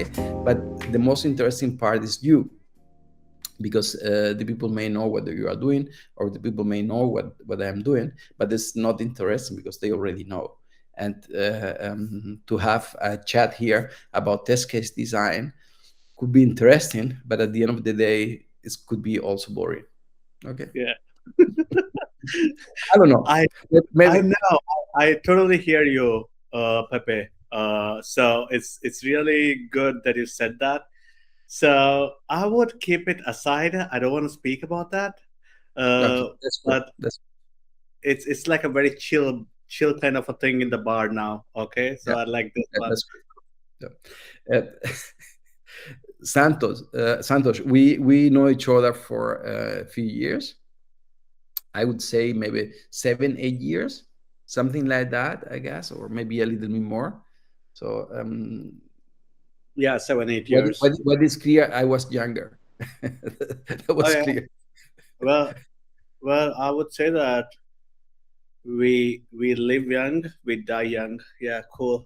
say. But the most interesting part is you, because the people may know what you are doing, or the people may know what I am doing, but it's not interesting because they already know. And to have a chat here about test case design could be interesting, but at the end of the day, it could be also boring. Okay, Yeah. I don't know. I I Maybe. know. I totally hear you, Pepe. So it's really good that you said that. So I would keep it aside. I don't want to speak about that. Okay, Uh, that's good. but That's it's like a very chill kind of a thing in the bar now. Okay, so Yeah, I like this one. that's good. Yeah. Santosh, we know each other for a few years. I would say maybe 7, 8 years, something like that, I guess, or maybe a little bit more. So Yeah, 7 8 years. what is clear, I was younger. That Oh was yeah. clear. Well, I would say that we live young, we die young. Yeah, cool.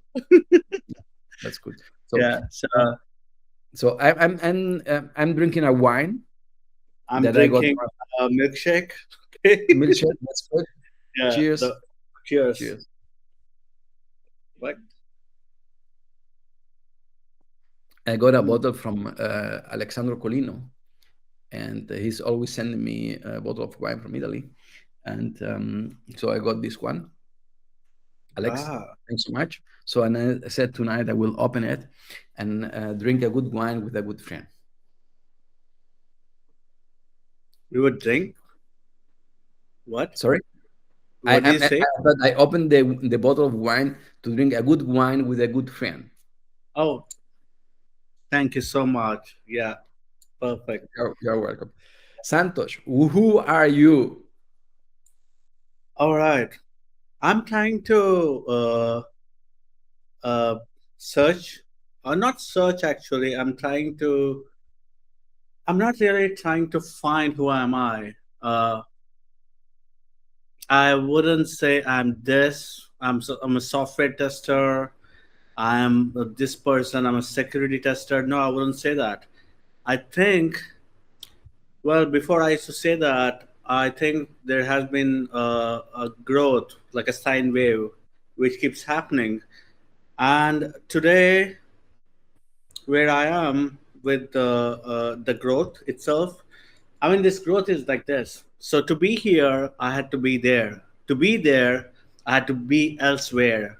That's good. So Yeah. So uh, I'm drinking a wine I'm that I got drinking from a milkshake. Okay. milkshake. That's good. Yeah. Cheers. The cheers. Cheers. What? I got a Mm. bottle from Alexandro Colino, and he's always sending me a bottle of wine from Italy. And so I got this one. Alex, Ah, thanks so much. So and I said tonight I will open it and drink a good wine with a good friend. you would drink what? Sorry, What do you say? but I opened the bottle of wine to drink a good wine with a good friend. Oh, thank you so much. Yeah, perfect. You're welcome. Santosh, who are you? All right. I'm trying to uh, search, or not search actually. I'm not really trying to find who am I. I wouldn't say I'm this. I'm a software tester. I'm this person. I'm a security tester. No, I wouldn't say that. I think, well, before I used to say that, I think there has been a growth, like a sine wave, which keeps happening. And today, where I am with the growth itself, I mean, this growth is like this. So to be here, I had to be there. To be there, I had to be elsewhere.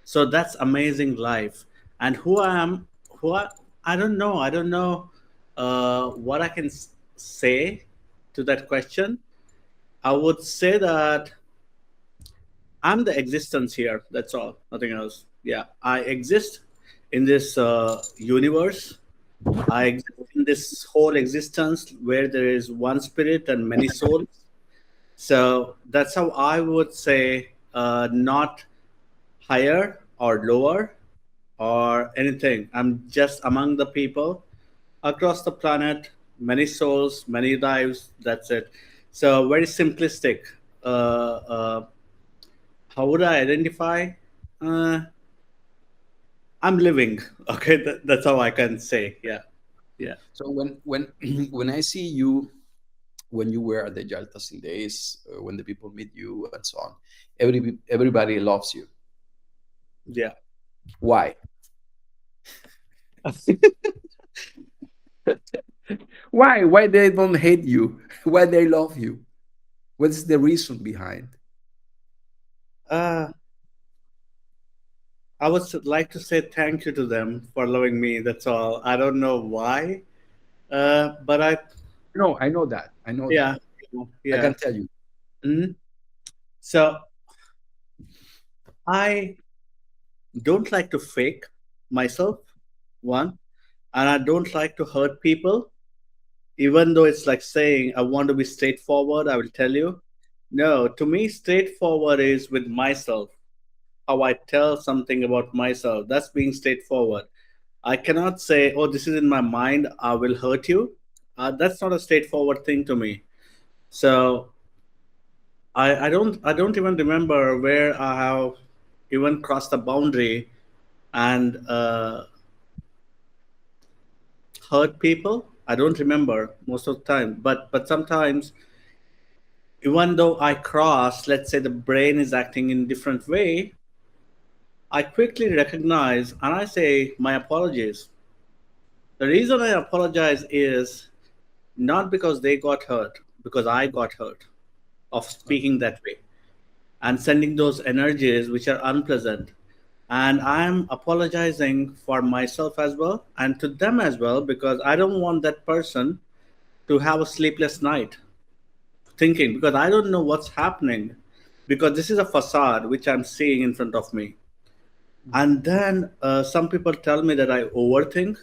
So that's amazing life. And who I am, who I don't know. I don't know what I can say to that question. I would say that I'm the existence here. That's all. Nothing else. Yeah, I exist in this universe. I exist in this whole existence where there is one spirit and many souls. So that's how I would say, not higher or lower or anything. I'm just among the people across the planet, many souls, many lives. That's it. So very simplistic. How would I identify? Uh, I'm living. Okay, that's how I can say. Yeah, yeah, So when when I see you when you were at the Agile Testing Days, when the people meet you and so on, everybody loves you. yeah. Why? Why? Why they don't hate you? Why they love you? What is the reason behind? Uh, I would like to say thank you to them for loving me. That's all. I don't know why, but No, I know that. I know that. yeah, I yeah. can tell you. Mhm. So I don't like to fake myself, one, and I don't like to hurt people, even though it's like saying I want to be straightforward. I will tell you, no. To me, straightforward is with myself. How I tell something about myself. That's being straightforward. I cannot say, "Oh, this is in my mind. I will hurt you." That's not a straightforward thing to me. So I don't even remember where I have even crossed the boundary and hurt people. I don't remember most of the time, but sometimes, even though I cross, let's say the brain is acting in different way, I quickly recognize and I say my apologies. The reason I apologize is not because they got hurt, because I got hurt of speaking that way and sending those energies which are unpleasant. And I'm apologizing for myself as well and to them as well, because I don't want that person to have a sleepless night thinking, because I don't know what's happening, because this is a facade which I'm seeing in front of me. And then some people tell me that I overthink.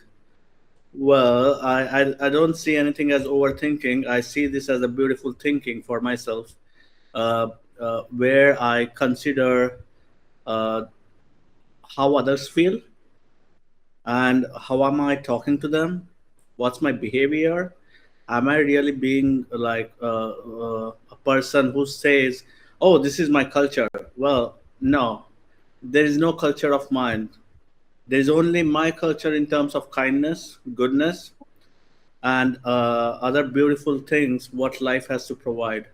Well, I don't see anything as overthinking. I see this as a beautiful thinking for myself, uh, where I consider uh, how others feel and how am I talking to them, what's my behavior, am I really being like a person who says, oh, this is my culture. Well, no, there is no culture of mine. There's only my culture in terms of kindness, goodness, and other beautiful things what life has to provide.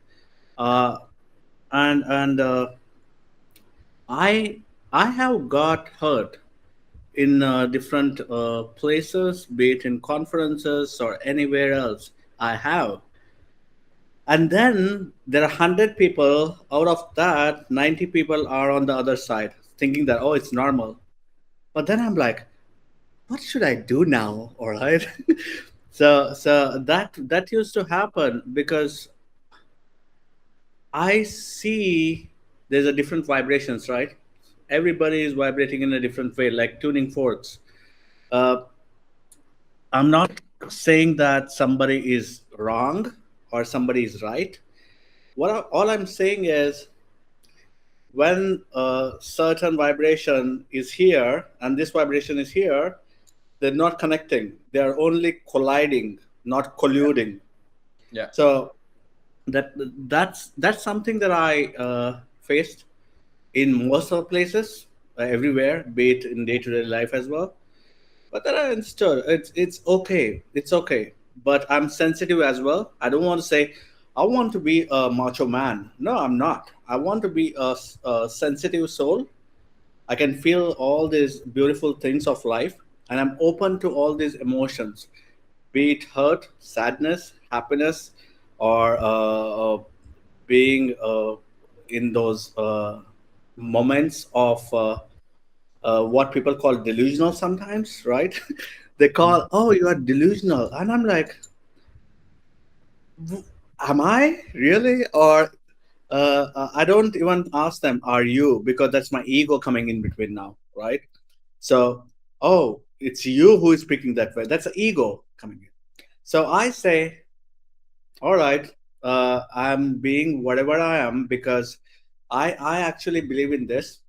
Uh, and I I have got hurt in different places, be it in conferences or anywhere else. I have. And then there are 100 people. Out of that, 90 people are on the other side, thinking that, oh, it's normal. But then I'm like, what should I do now? All right. So that used to happen because I see there's a different vibrations, right? Everybody is vibrating in a different way, like tuning forks. Uh, I'm not saying that somebody is wrong or somebody is right. All I'm saying is when a certain vibration is here and this vibration is here, they're not connecting. They're only colliding, not colluding. Yeah. So that that's something that I faced in most of the places, everywhere, be it in day-to-day life as well. But then I understood it's okay, it's okay. But I'm sensitive as well. I don't want to say I want to be a macho man. No, I'm not. I want to be a sensitive soul. I can feel all these beautiful things of life, and I'm open to all these emotions, be it hurt, sadness, happiness, or being in those moments of what people call delusional sometimes, right? They Mm. call, oh, you are delusional. And I'm like, am I really? Or I don't even ask them, are you? Because that's my ego coming in between now, right? So, oh, it's you who is speaking that way. That's the ego coming in. So I say, all right, I'm being whatever I am because I actually believe in this,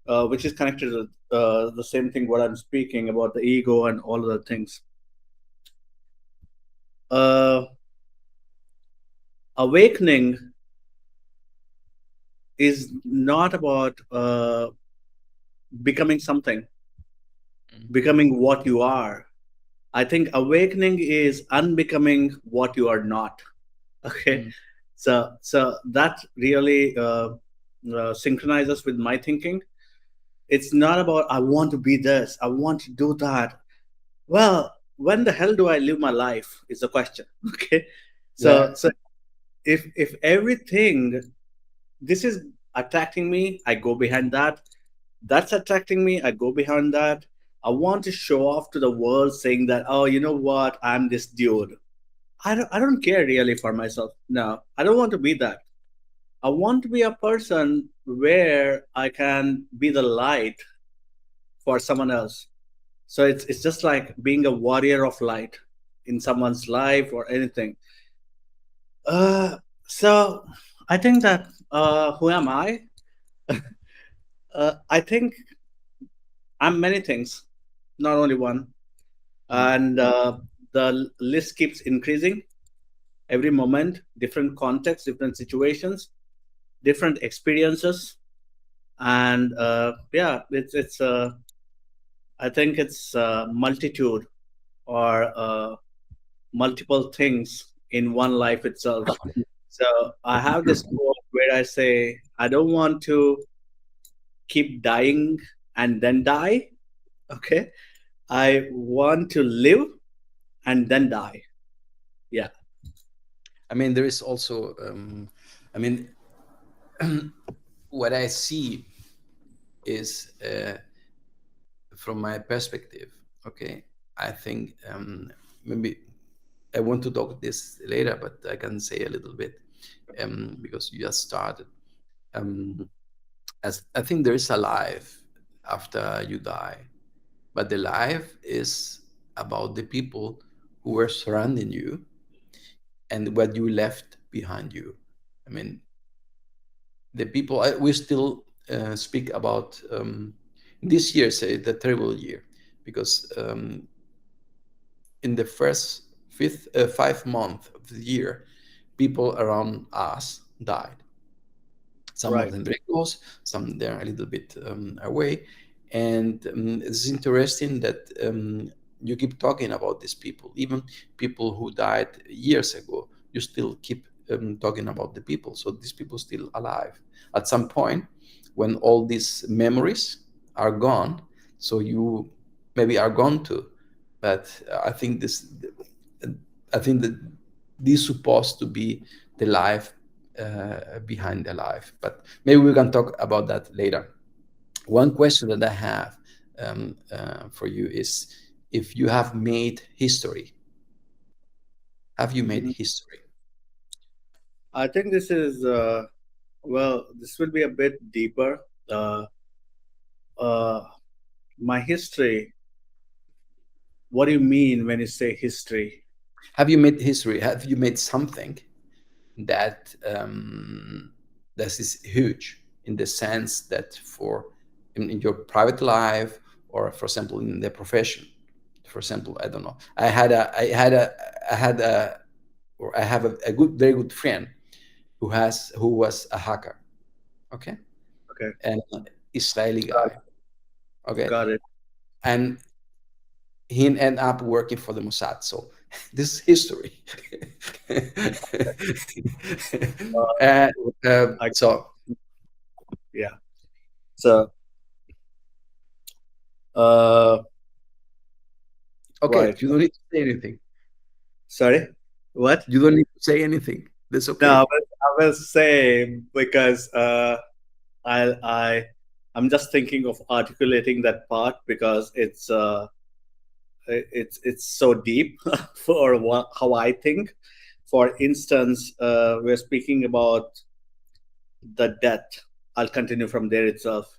which is connected to the same thing what I'm speaking about, the ego and all of the things. Uh, Awakening is not about becoming something, Mm. becoming what you are. I think awakening is unbecoming what you are not. Okay, Mm. so that really synchronizes with my thinking. It's not about I want to be this, I want to do that. Well, when the hell do I live my life is the question. Okay, Yeah. so if everything this is attracting me, I go behind that. That's attracting me, I go behind that. I want to show off to the world saying that, oh, you know what, I'm this dude. I don't care really for myself. No, I don't want to be that. I want to be a person where I can be the light for someone else. So it's just like being a warrior of light in someone's life or anything. Uh, so I think that who am I? I think I'm many things, not only one. Mm. And the list keeps increasing every moment, different contexts, different situations, different experiences. And yeah, it's I think it's multitude or multiple things in one life itself. So I have this quote where I say, I don't want to keep dying and then die. Okay. I want to live and then die. Yeah. I mean, there is also, I mean, what I see is, from my perspective, okay, I think, maybe I want to talk this later, but I can say a little bit, because you just started. Um, as I think there is a life after you die, but the life is about the people who were surrounding you and what you left behind you. I mean, the people we still speak about, this year, say the terrible year, because in the first 5 months of the year, people around us died. Some of Right. them very close, some they're a little bit away. And it's interesting that you keep talking about these people, even people who died years ago. You still keep talking about the people. So these people still alive. At some point, when all these memories are gone, so you maybe are gone too. But I think that this is supposed to be the life behind the life. But maybe we can talk about that later. One question that I have for you is, if you have made history, have you made Mhm. history? I think this is, well, this will be a bit deeper. Uh, uh, my history, what do you mean when you say history? Have you made history? Have you made something that that is huge, in the sense that for in your private life, or for example in the profession? For example, I don't know, I have a good very good friend who was a hacker, okay, Okay. an Israeli Got guy, okay, got it. and he ended up working for the Mossad. So this is history. Uh, and I, so yeah. So, uh, okay, right. you don't need to say anything. Sorry. What? You don't need to say anything. That's No, okay. I will say because I I I'm just thinking of articulating that part because it's so deep for how I think. For instance, we're speaking about the death. I'll continue from there itself.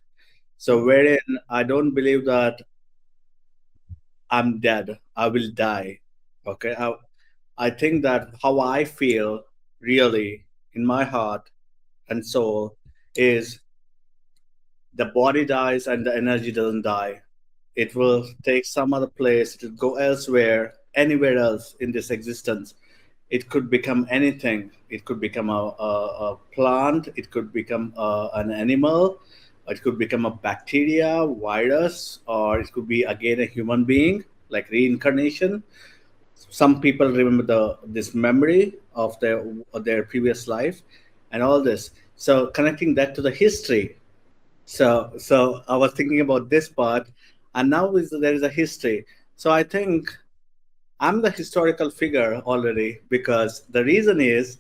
So Mhm. wherein I don't believe that I'm dead, I will die. Okay, I think that how I feel really in my heart and soul is the body dies and the energy doesn't die. It will take some other place, it will go elsewhere, anywhere else in this existence. It could become anything. It could become a plant, it could become an animal, it could become a bacteria, virus, or it could be again a human being, like reincarnation. Some people remember this memory of their previous life and all this. So connecting that to the history, so I was thinking about this part, and now there is a history. So I think I'm the historical figure already because the reason is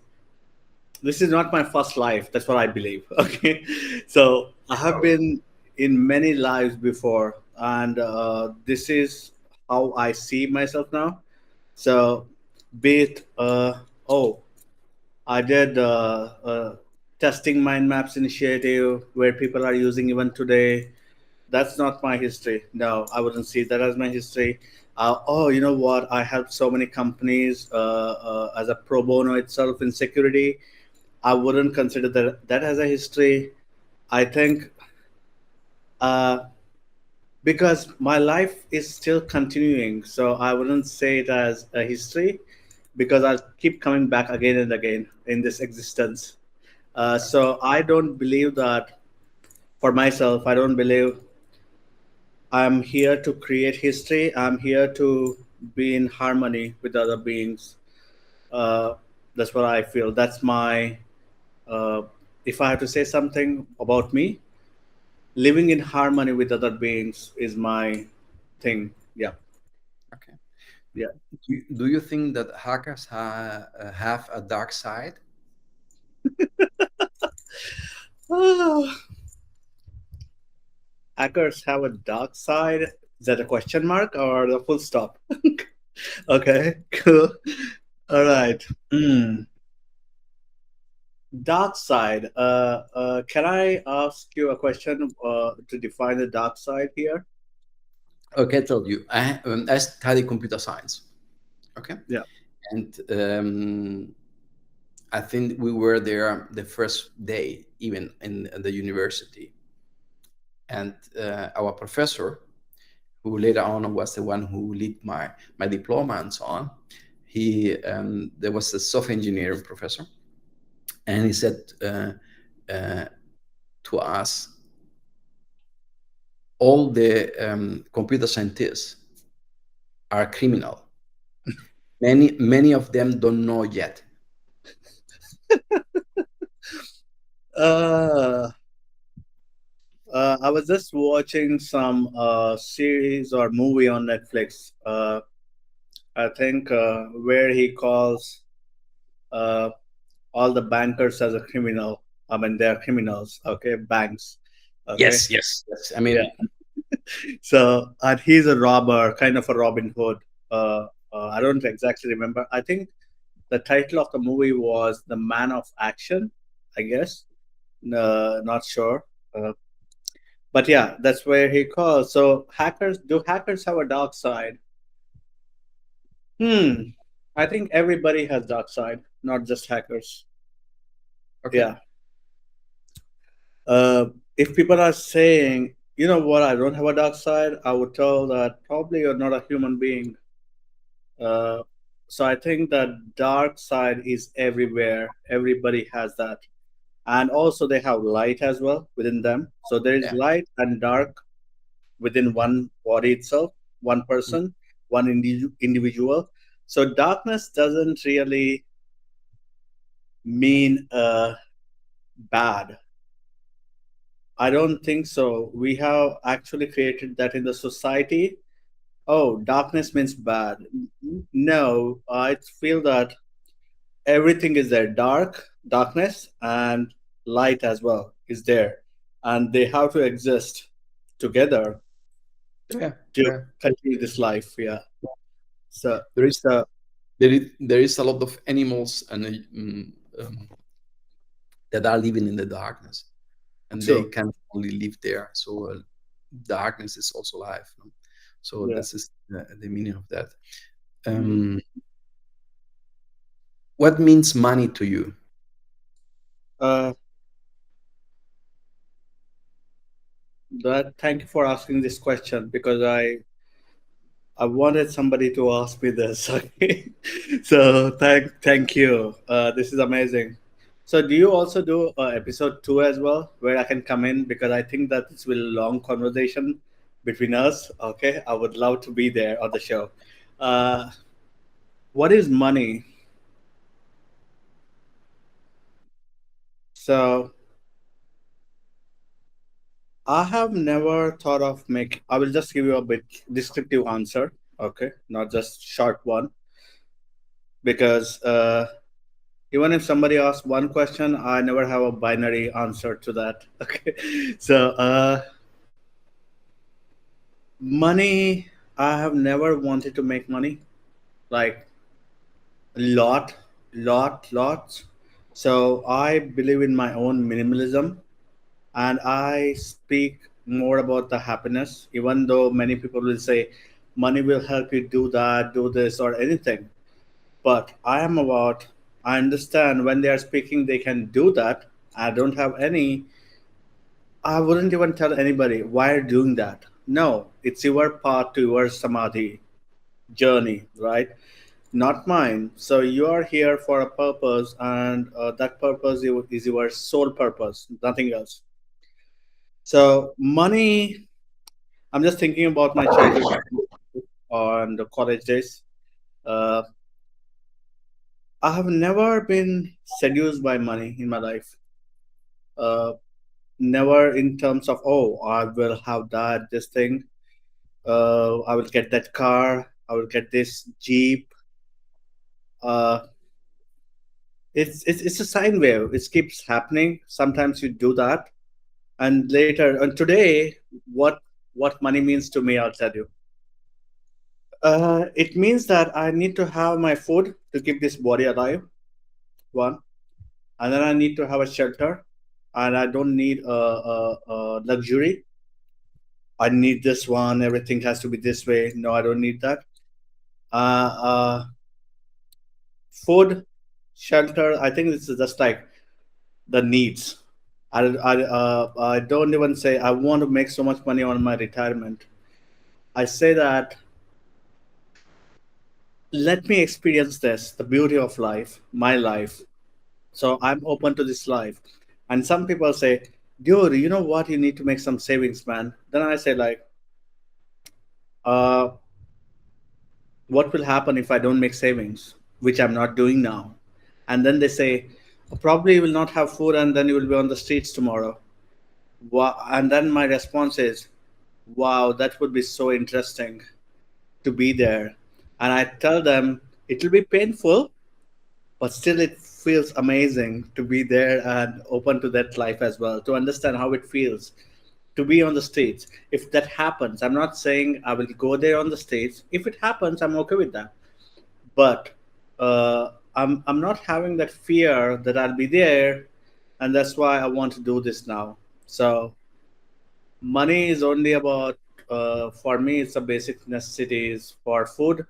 this is not my first life. That's what I believe. Okay, so I have been in many lives before, and this is how I see myself now. So, be it oh, I did testing mind maps initiative where people are using even today. That's not my history. No, I wouldn't see that as my history. Oh, you know what? I helped so many companies as a pro bono itself in security. I wouldn't consider that as a history. I think uh, because my life is still continuing, so I wouldn't say it as a history because I'll keep coming back again and again in this existence. So I don't believe that for myself. I don't believe I'm here to create history. I'm here to be in harmony with other beings. Uh, that's what I feel. That's my, uh, if I have to say something about me, living in harmony with other beings is my thing. Yeah, Okay. yeah. Do you think that hackers have a dark side? Oh, hackers have a dark side. Is that a question mark or the full stop? Okay, cool. All right. Hmm. Dark side. Can I ask you a question to define the dark side here? Okay, I told you. I study computer science. Okay, Yeah. and I think we were there the first day, even in the university, and our professor, who later on was the one who led my diploma and so on. He There was a software engineering professor, and he said uh, to us, all the computer scientists are criminal. Many of them don't know yet. Uh, I was just watching some series or movie on Netflix. I think where he calls uh, all the bankers as a criminal. I mean, they are criminals. Okay, banks. Okay, Yes, yes, yes. I yeah. mean, So, and he's a robber, kind of a Robin Hood. I don't exactly remember. I think the title of the movie was The Man of Action, I guess. Not sure. Uh, but yeah, that's where he calls. So do hackers have a dark side? Hmm. I think everybody has dark side, not just hackers. okay, Yeah. Uh, if people are saying, you know what, I don't have a dark side, I would tell that probably you're not a human being. Uh, so I think that dark side is everywhere. Everybody has that. And also they have light as well within them. So there is yeah, light and dark within one body itself, one person, one individual. So darkness doesn't really mean bad. I don't think so. We have actually created that in the society. Oh, darkness means bad. No, I feel that everything is there. Darkness, and light as well is there. And they have to exist together yeah, to yeah. continue this life. Yeah. So, There is so there is a lot of animals and that are living in the darkness, and they true. can only live there. So darkness is also life. No? So Yeah. this is the meaning of that. Mhm. Um, what means money to you? Uh, that thank you for asking this question because I wanted somebody to ask me this. Okay, so thank you. This is amazing. So do you also do episode 2 as well, where I can come in because I think that this will long conversation between us. Okay, I would love to be there on the show. Uh, what is money? So I have never thought of make. I will just give you a bit descriptive answer. Okay, not just short one because. Even if somebody asks one question, I never have a binary answer to that. Okay, so money, I have never wanted to make money, like a lots. So I believe in my own minimalism, and I speak more about the happiness, even though many people will say money will help you do that, do this, or anything. But I am about, I understand when they are speaking, they can do that. I don't have any, I wouldn't even tell anybody why you're doing that. No, it's your path to your samadhi journey, right? Not mine. So you are here for a purpose, and that purpose is your sole purpose, nothing else. So money, I'm just thinking about my childhood. on the college days. Uh, I have never been seduced by money in my life. Uh, Never in terms of, oh, I will have that this thing. I will get that car. I will get this jeep. Uh, it's a sine wave. It keeps happening. Sometimes you do that, and later and today, what money means to me, I'll tell you. It means that I need to have my food to keep this body alive. One, and then I need to have a shelter, and I don't need a luxury. I need this one. Everything has to be this way. No, I don't need that. Uh, uh, Food, shelter. I think this is just like the needs. I don't even say I want to make so much money on my retirement. I say that let me experience this, the beauty of life, my life. So I'm open to this life. And some people say, dude, you know what? You need to make some savings, man. Then I say, like, uh, what will happen if I don't make savings, which I'm not doing now? And then they say, probably you will not have food and then you will be on the streets tomorrow. And then my response is, wow, that would be so interesting to be there. And I tell them, it will be painful, but still it feels amazing to be there and open to that life as well, to understand how it feels to be on the stage. If that happens, I'm not saying I will go there on the stage. If it happens, I'm okay with that. But I'm not having that fear that I'll be there, and that's why I want to do this now. So money is only about, for me, it's a basic necessities for food,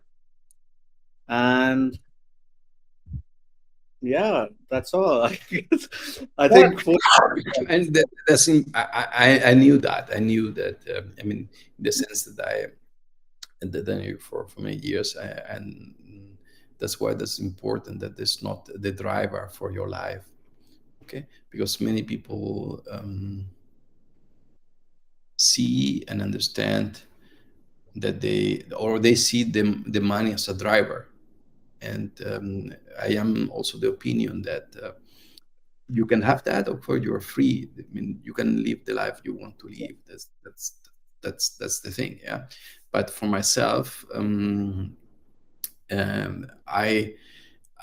and yeah, that's all. I guess. I Yeah. think food. And I knew that. I knew that. I mean, in the sense that I knew for many years, and that's why that's important. That it's not the driver for your life. Okay, because many people see and understand that they see the money as a driver, and I am also the opinion that. You can have that, of course you're free. I mean, you can live the life you want to live. That's the thing, yeah. But for myself, um, i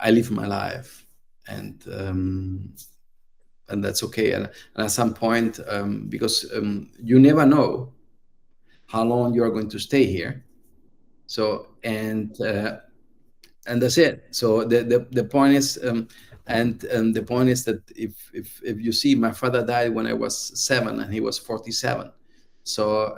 I live my life, and that's okay. And at some point, because you never know how long you are going to stay here. So and that's it. So the point is, and the point is that if you see, my father died when I was 7 and he was 47. So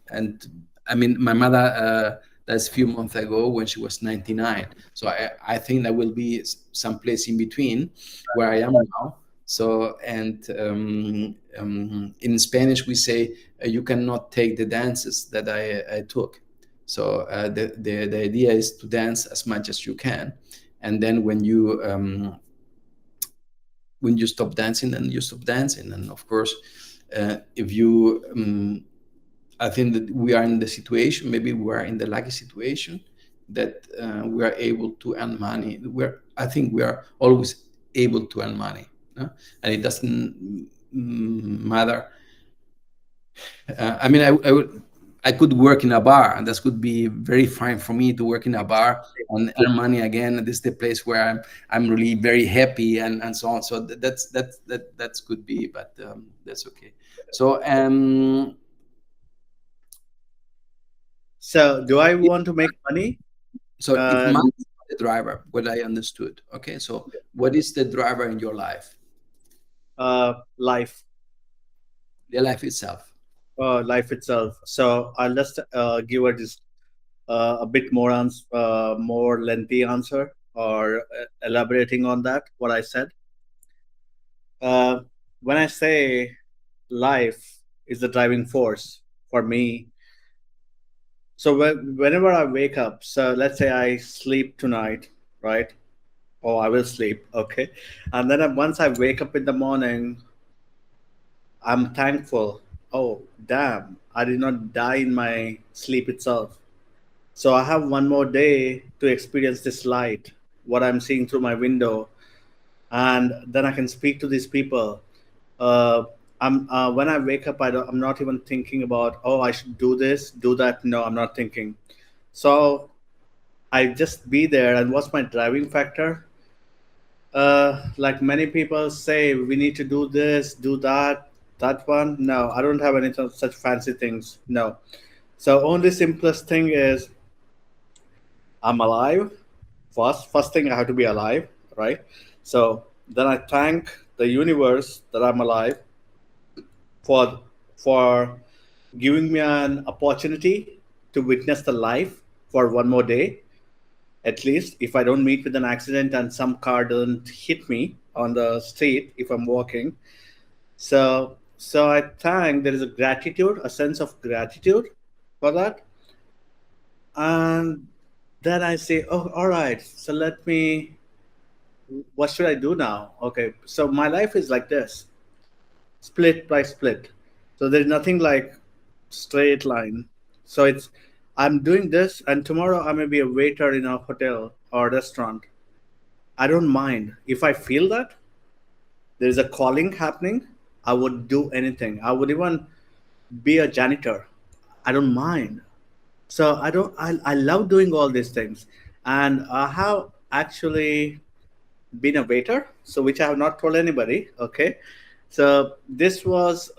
and I mean, my mother, that's a few months ago when she was 99. So I think there will be someplace in between where I am now. So and in Spanish we say, you cannot take the dances that I took. So the idea is to dance as much as you can, and then when you stop dancing, then you stop dancing. And of course, if you, I think that we are in the situation, maybe we are in the lucky situation that we are able to earn money. I think we are always able to earn money, no? And it doesn't matter. I mean, I could work in a bar, and this could be very fine for me to work in a bar and earn money again. This is the place where I'm really very happy, and so on. So that's could be, but that's okay. So So, do I want to make money? if Uh, money is the driver, what I understood. Okay, so what is the driver in your life? Life, The life itself. life itself. So I'll just give a bit more more lengthy answer, or elaborating on that what I said. Uh, when I say life is the driving force for me, so whenever I wake up, so let's say I sleep tonight, right? Oh, I will sleep, okay, and then once I wake up in the morning, I'm thankful. Oh, damn, I did not die in my sleep itself. So I have one more day to experience this light, what I'm seeing through my window, and then I can speak to these people. Uh, when I wake up, I'm not even thinking about, oh, I should do this, do that. No, I'm not thinking. So I just be there. And what's my driving factor? Like many people say, we need to do this, do that, that one. No, I don't have any such fancy things. No. So only simplest thing is I'm alive. First thing I have to be alive, right? So then I thank the universe that I'm alive for for giving me an opportunity to witness the life for one more day. At least if I don't meet with an accident and some car doesn't hit me on the street if I'm walking. So I thank there is a gratitude, a sense of gratitude for that. And then I say, oh, all right. So let me. What should I do now? Okay. So my life is like this, split by split. So there's nothing like straight line. So it's I'm doing this, and tomorrow I may be a waiter in a hotel or restaurant. I don't mind if I feel that there is a calling happening. I would do anything. I would even be a janitor. I don't mind. So I don't. I love doing all these things, and I have actually been a waiter. So which I have not told anybody. Okay, so this was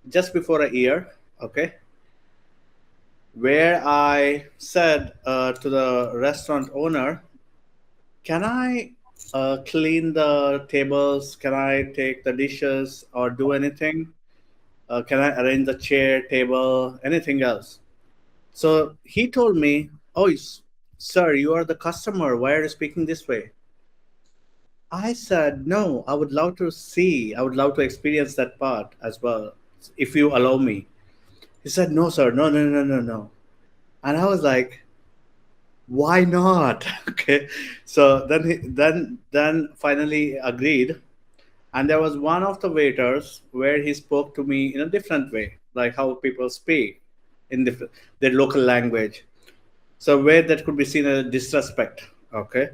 just before a year. Okay, where I said to the restaurant owner, "Can I clean the tables? Can I take the dishes or do anything? Can I arrange the chair, table, anything else?" So he told me, "Oh, sir, you are the customer. Why are you speaking this way?" I said, "No, I would love to see, I would love to experience that part as well, if you allow me." He said, "No, sir, no, no, no, no, no." And I was like, why not? Okay. So then finally agreed. And there was one of the waiters where he spoke to me in a different way, like how people speak in their local language. So where that could be seen as disrespect. Okay.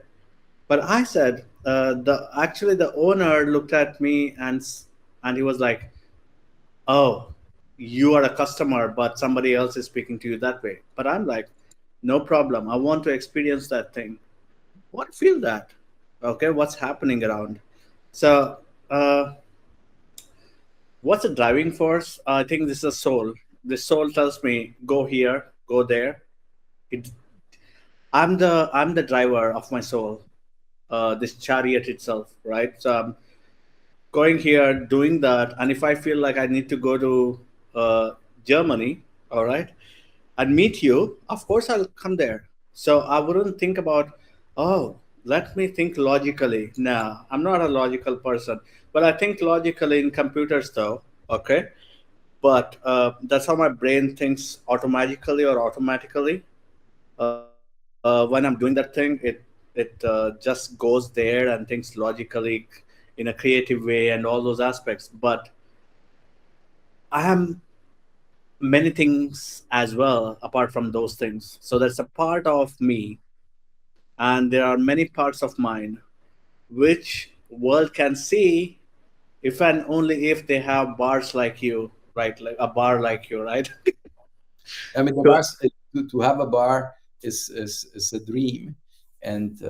But I said, the actually the owner looked at me and he was like, "Oh, you are a customer, but somebody else is speaking to you that way." But I'm like, "No problem. I want to experience that thing. What feel that? Okay, what's happening around?" So, uh, what's the driving force? I think this is a soul. The soul tells me, "Go here, go there." It, I'm the driver of my soul. This chariot itself, right? So I'm going here, doing that, and if I feel like I need to go to uh, Germany, all right, and meet you, of course I'll come there. So I wouldn't think about, oh, let me think logically. No, I'm not a logical person, but I think logically in computers though. Okay, but that's how my brain thinks automatically or automatically. When I'm doing that thing, it just goes there and thinks logically in a creative way and all those aspects. But I am many things as well apart from those things. So that's a part of me, and there are many parts of mine which world can see if and only if they have bars like you, right? Like a bar like you, right? I mean, the So, bars to have a bar is a dream, and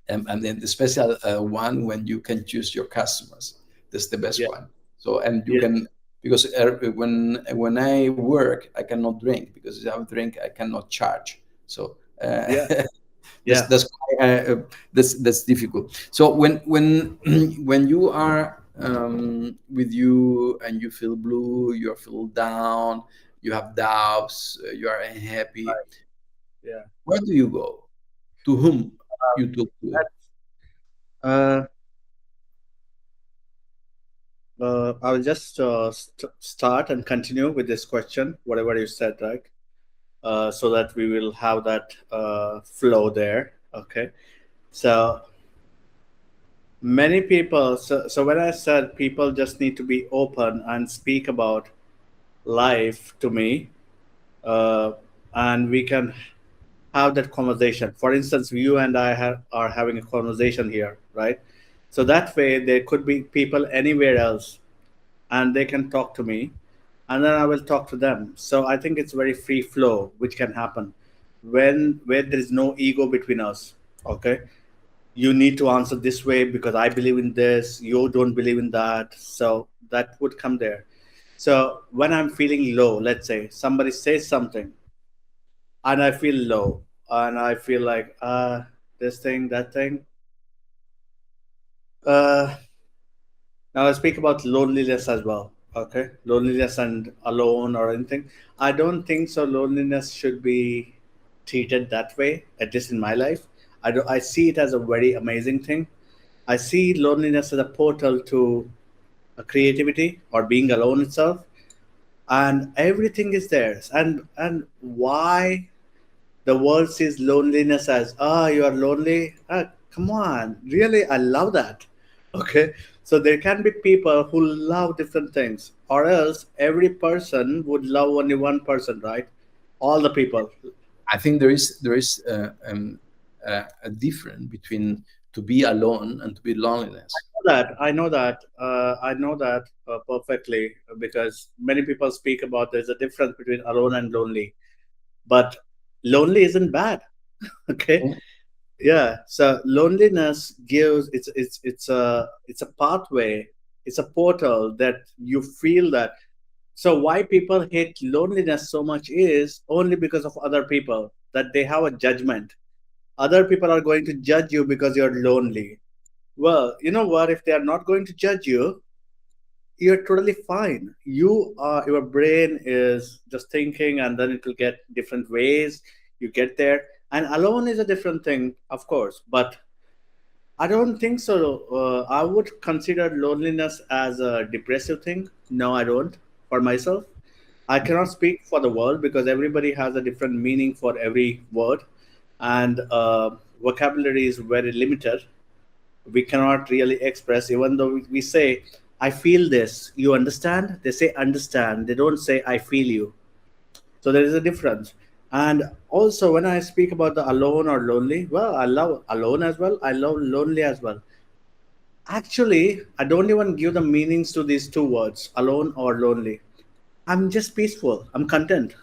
and then the special one when you can choose your customers. That's the best yeah, one. So and you yeah, can because when I work, I cannot drink because if I drink, I cannot charge. So yeah, that's yeah. that's difficult. So when when you are with you and you feel blue, you feel down, you have doubts, you are unhappy. Right. Yeah. Where do you go? To whom you talk to? Uh, I'll just start and continue with this question, whatever you said, right? So that we will have that flow there. Okay. So many people, so when I said people just need to be open and speak about life to me, uh, and we can have that conversation. For instance, you and I are having a conversation here, right? So that way, there could be people anywhere else, and they can talk to me, and then I will talk to them. So I think it's very free flow, which can happen when where there is no ego between us. Okay, you need to answer this way because I believe in this. You don't believe in that, so that would come there. So when I'm feeling low, let's say somebody says something and I feel low and I feel like this thing, that thing. Uh, Now I speak about loneliness as well. Okay, loneliness and alone or anything. I don't think so. Loneliness should be treated that way. At least in my life, I see it as a very amazing thing. I see loneliness as a portal to a creativity or being alone itself, and everything is there. And why the world sees loneliness as you are lonely, come on, really, I love that. Okay, so there can be people who love different things, or else every person would love only one person, right? All the people. I think there is a difference between to be alone and to be loneliness. I know that perfectly, because many people speak about there's a difference between alone and lonely, but lonely isn't bad. Okay, Yeah. yeah, so loneliness gives it's a pathway, it's a portal that you feel that. So why people hate loneliness so much is only because of other people, that they have a judgment. Other people are going to judge you because you're lonely. Well, you know what, if they are not going to judge you, you're totally fine. Your brain is just thinking, and then it will get different ways. You get there, and alone is a different thing, of course, but I don't think so. I would consider loneliness as a depressive thing. No, I don't. For myself, I cannot speak for the world because everybody has a different meaning for every word, and vocabulary is very limited. We cannot really express, even though we say, I feel this. You understand? They say understand. They don't say I feel you. So there is a difference. And also, when I speak about the alone or lonely, well, I love alone as well. I love lonely as well. Actually, I don't even give the meanings to these two words, alone or lonely. I'm just peaceful. I'm content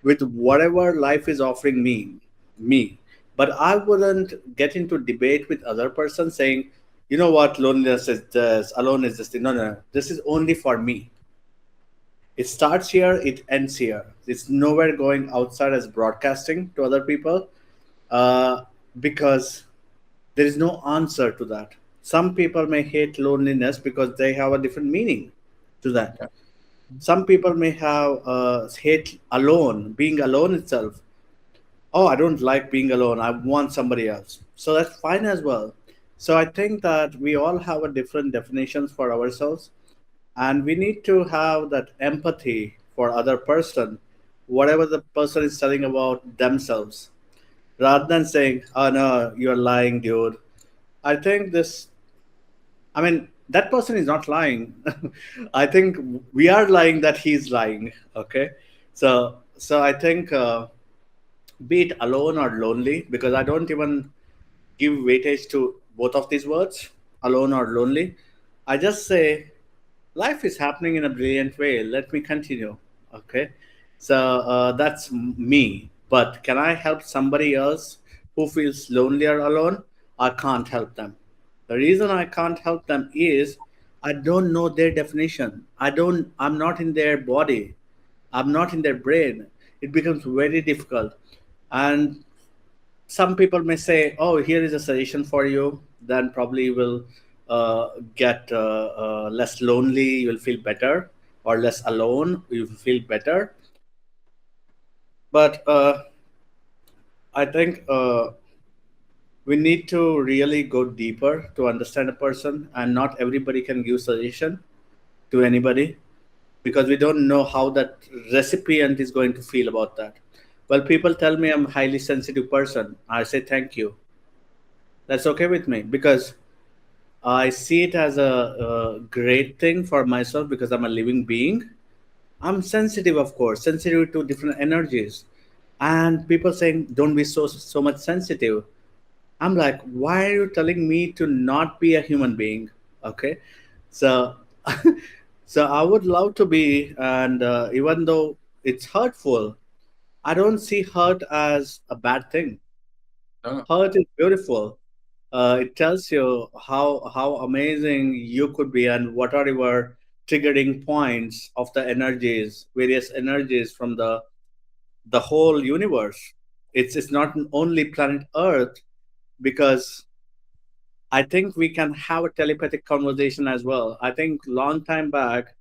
with whatever life is offering me. But I wouldn't get into debate with other person saying, you know what, loneliness is this, alone is this thing. No, no, no. This is only for me. It starts here, it ends here. It's nowhere going outside as broadcasting to other people, uh, because there is no answer to that. Some people may hate loneliness because they have a different meaning to that. Yeah. Some people may have hate alone, being alone itself. Oh, I don't like being alone. I want somebody else. So that's fine as well. So I think that we all have a different definitions for ourselves, and we need to have that empathy for other person, whatever the person is telling about themselves, rather than saying, "Oh no, you're lying, dude." I think this. I mean, that person is not lying. I think we are lying that he's lying. Okay, so I think. Be it alone or lonely, because I don't even give weightage to both of these words, alone or lonely. I just say life is happening in a brilliant way. Let me continue. Okay. So that's me. But can I help somebody else who feels lonely or alone? I can't help them. The reason I can't help them is I don't know their definition. I'm not in their body. I'm not in their brain. It becomes very difficult. And some people may say, "Oh, here is a suggestion for you." Then probably you will get less lonely. You will feel better, or less alone. You will feel better. But I think we need to really go deeper to understand a person, and not everybody can give suggestion to anybody, because we don't know how that recipient is going to feel about that. Well, people tell me I'm a highly sensitive person. I say thank you. That's okay with me, because I see it as a great thing for myself, because I'm a living being. I'm sensitive, of course, sensitive to different energies. And people saying, don't be so much sensitive. I'm like, why are you telling me to not be a human being? Okay. So, so I would love to be, and even though it's hurtful, I don't see hurt as a bad thing. No, Hurt is beautiful. It tells you how amazing you could be and what are your triggering points of the energies, various energies from the whole universe. It's not only planet Earth, because I think we can have a telepathic conversation as well. I think long time back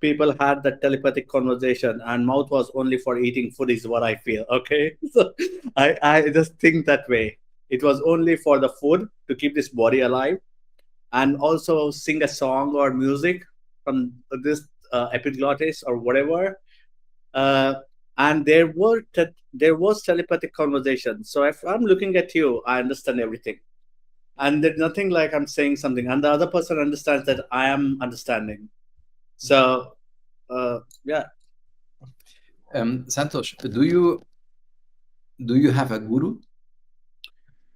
people had that telepathic conversation and mouth was only for eating food is what I feel. Okay. So I just think that way. It was only for the food to keep this body alive, and also sing a song or music from this epiglottis or whatever. Uh, and there was telepathic conversation. So if I'm looking at you, I understand everything, and there's nothing like I'm saying something, and the other person understands that I am understanding. So yeah. Santosh, do you have a guru?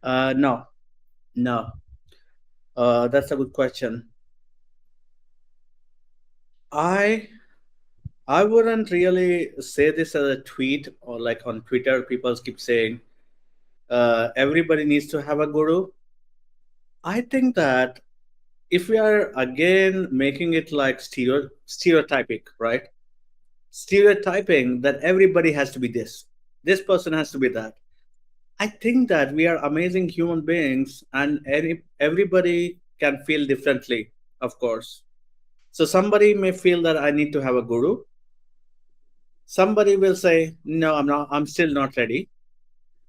No, no. That's a good question. I I wouldn't really say this as a tweet, or like on Twitter, people keep saying everybody needs to have a guru. I think that if we are again making it like stereotypic, right? Stereotyping that everybody has to be this person has to be that. I think that we are amazing human beings, and everybody can feel differently, of course. So somebody may feel that I need to have a guru. Somebody will say, no, I'm not, I'm still not ready.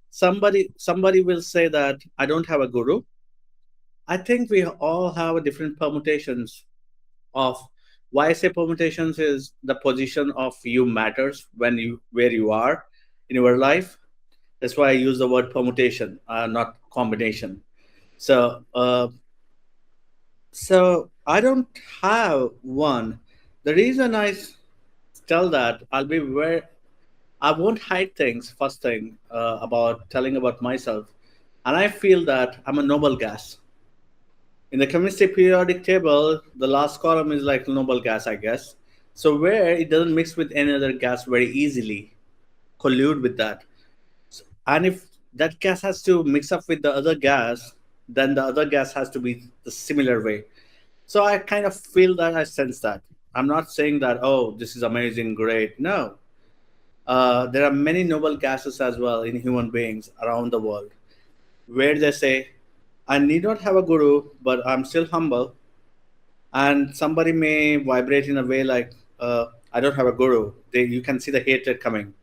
Somebody will say that I don't have a guru. I think we all have different permutations of, why I say permutations is the position of you matters when you where you are in your life. That's why I use the word permutation, not combination. So so I don't have one. The reason tell that, I'll be very, I won't hide things. First thing about telling about myself, and I feel that I'm a noble gas. In the chemistry periodic table, the last column is like noble gas, I guess. So where it doesn't mix with any other gas very easily, collude with that. And if that gas has to mix up with the other gas, then the other gas has to be the similar way. So I kind of feel that, I sense that. I'm not saying that, oh, this is amazing, great. No. There are many noble gases as well in human beings around the world, where they say, I need not have a guru, but I'm still humble. And somebody may vibrate in a way like, I don't have a guru. You can see the hatred coming.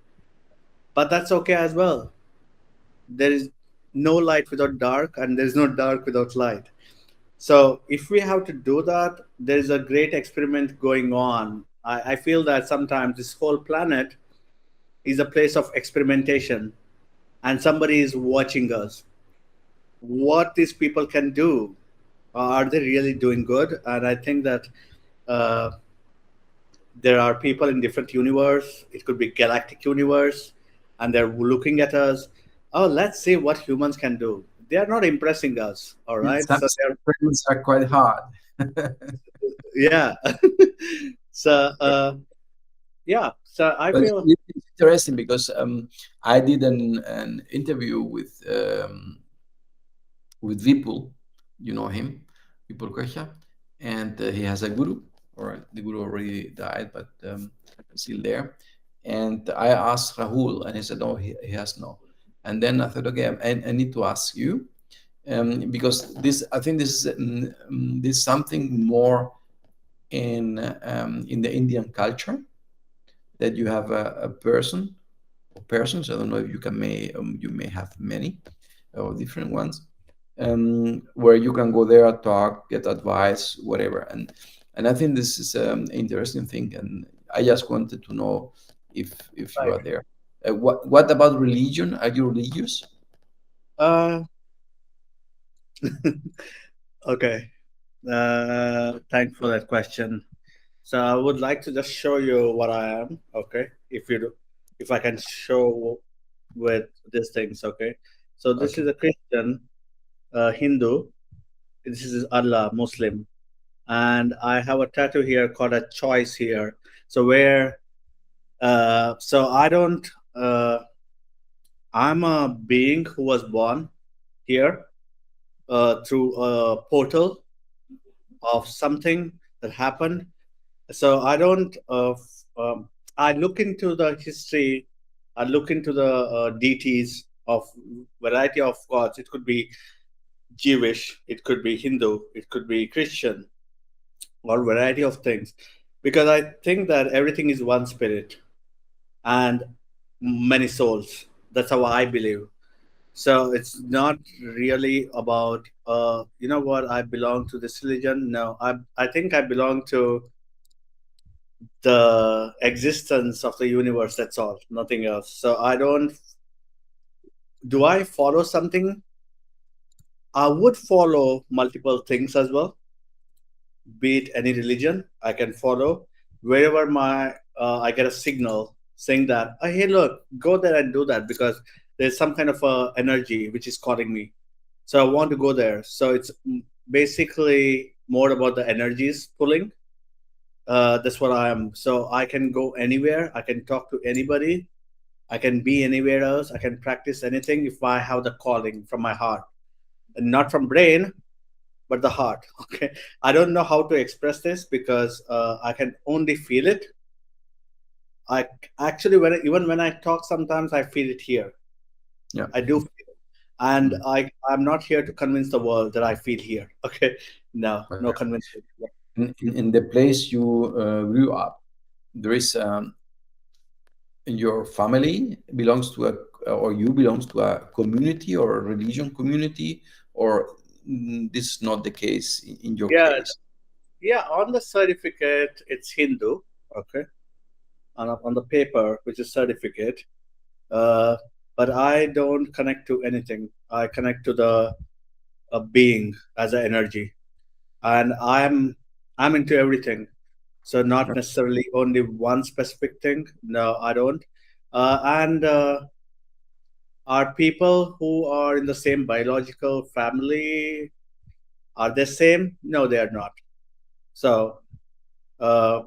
But that's okay as well. There is no light without dark, and there's no dark without light. So if we have to do that, there is a great experiment going on. I feel that sometimes this whole planet is a place of experimentation, and somebody is watching us. What these people can do, are they really doing good? And I think that uh, there are people in different universe. It could be galactic universe, and they're looking at us. Oh, let's see what humans can do. They are not impressing us, all right? Some So they're, experiments are quite hard. yeah. So yeah. So I But feel it's interesting because I did an interview with Vipul, you know him, Vipul Kocha, and he has a guru, or the guru already died, but still there. And I asked Rahul, and he said, no, he has no. And then I thought, okay, I need to ask you, because this, I think this is something more in the Indian culture, that you have a person or persons. I don't know if you may have many or different ones, where you can go there, talk, get advice, whatever. And I think this is an interesting thing. And I just wanted to know if you right. are there. What about religion? Are you religious? Uh, okay. Thanks for that question. So I would like to just show you what I am. Okay, if you do, if I can show with these things. Okay, so this Okay. is a Christian, Hindu. This is Allah, Muslim, and I have a tattoo here called a choice here. So where, so I don't. I'm a being who was born here through a portal of something that happened. So I don't. I look into the history. I look into the deities of variety of gods. It could be Jewish. It could be Hindu. It could be Christian, or variety of things, because I think that everything is one spirit and many souls. That's how I believe. So it's not really about you know what, I belong to this religion. No, I think I belong to the existence of the universe. That's all, nothing else. So I don't. Do I follow something? I would follow multiple things as well, be it any religion. I can follow wherever my I get a signal saying that, oh, hey, look, go there and do that, because there's some kind of energy which is calling me. So I want to go there. So it's basically more about the energies pulling. That's what I am. So I can go anywhere. I can talk to anybody. I can be anywhere else. I can practice anything if I have the calling from my heart, and not from brain, but the heart. Okay, I don't know how to express this because I can only feel it. I actually, even when I talk, sometimes I feel it here. Yeah. I do feel it, and Mm. I'm not here to convince the world that I feel here. Okay, no, no Okay. convincing. In the place you grew up, there is your family belongs to a, or you belongs to a community or a religion community, or this is not the case in your Yeah, case. yeah. On the certificate, it's Hindu. Okay, on the paper, which is certificate. Uh, but I don't connect to anything. I connect to the being as an energy, and I'm into everything. So not necessarily only one specific thing. No, I don't. And are people who are in the same biological family, are they same? No, they are not. So uh,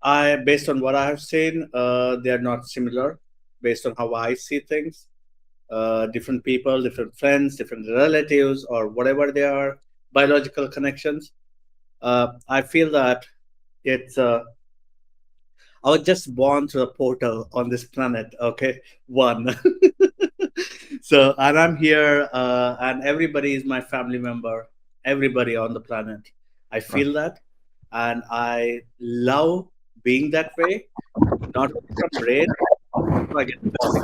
I, based on what I have seen, they are not similar. Based on how I see things, different people, different friends, different relatives, or whatever they are, biological connections. I feel that it's I was just born through a portal on this planet. Okay, one. So, and I'm here, and everybody is my family member. Everybody on the planet. I Right. feel that, and I love being that way. Not only from brain, also I get calling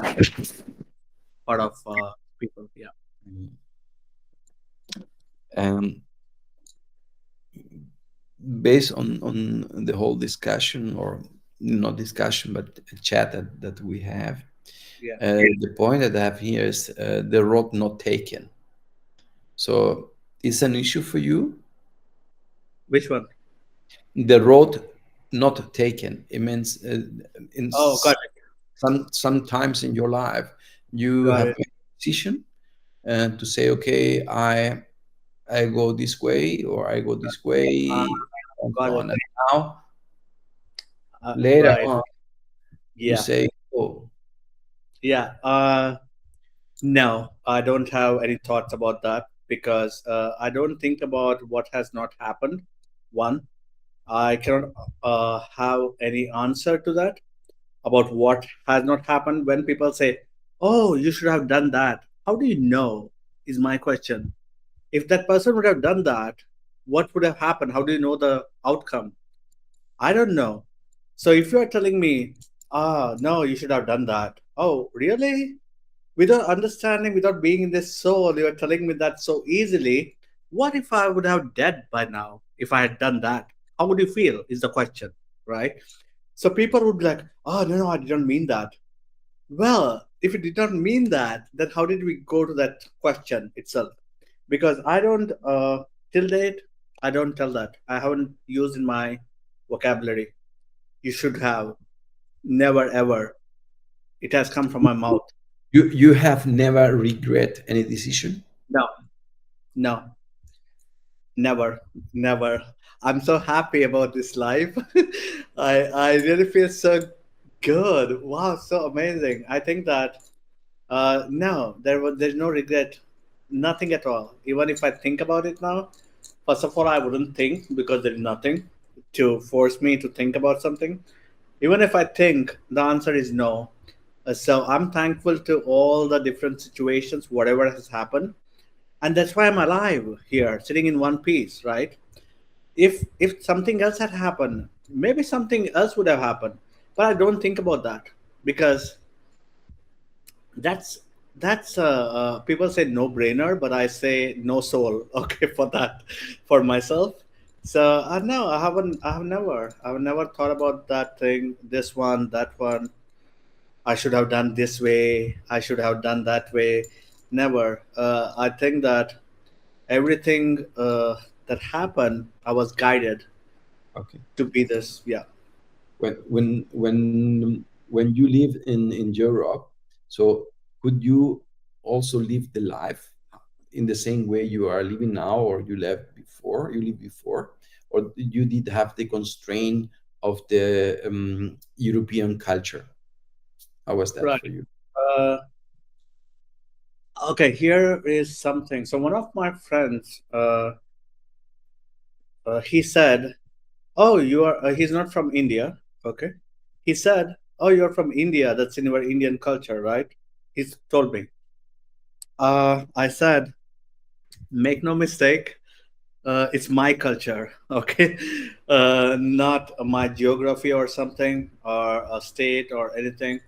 part of people. Yeah, Um, Based on the whole discussion, or not discussion but a chat that we have, yeah. the point that I have here is the road not taken. So it's an issue for you, Which one? the road not taken. It means in Oh, got it. sometimes in your life you Got have it. made a decision to say, okay, I go this way or I go this Uh, way, and so got it. on. And now later Right. on you Yeah. say, oh, Yeah. No, I don't have any thoughts about that because I don't think about what has not happened. One, I cannot have any answer to that about what has not happened. When people say, "Oh, you should have done that," how do you know? Is my question. If that person would have done that, what would have happened? How do you know the outcome? I don't know. So if you are telling me, ah, no, you should have done that. Oh, really? Without understanding, without being in this soul, you are telling me that so easily. What if I would have dead by now if I had done that? How would you feel? Is the question, right? So people would be like, oh, no, no, I didn't mean that. Well, if it did not mean that, then how did we go to that question itself? Because I don't, till date, I don't tell that. I haven't used in my vocabulary. You should have. Never ever. It has come from my mouth. You have never regret any decision? No, no, never, never. I'm so happy about this life. I really feel so good. Wow, so amazing. I think that no, there's no regret, nothing at all. Even if I think about it now, first of all, I wouldn't think because there's nothing to force me to think about something. Even if I think, the answer is no. So I'm thankful to all the different situations, whatever has happened, and that's why I'm alive here, sitting in one piece, right? If something else had happened, maybe something else would have happened, but I don't think about that because that's people say no brainer, but I say no soul. Okay, for that, for myself. So no, I've never thought about that thing, this one, that one. I should have done this way, I should have done that way. Never. I think that everything that happened, I was guided Okay. to be this. Yeah. When you live in Europe, so could you also live the life in the same way you are living now, or you lived before, or you did have the constraint of the European culture? How was that Right. for you? Uh, okay, here is something. So one of my friends, he said, "Oh, you are." He's not from India. Okay. He said, "Oh, you're from India. That's in your Indian culture, right?" He's told me. I said, "Make no mistake. It's my culture. Okay, not my geography or something or a state or anything.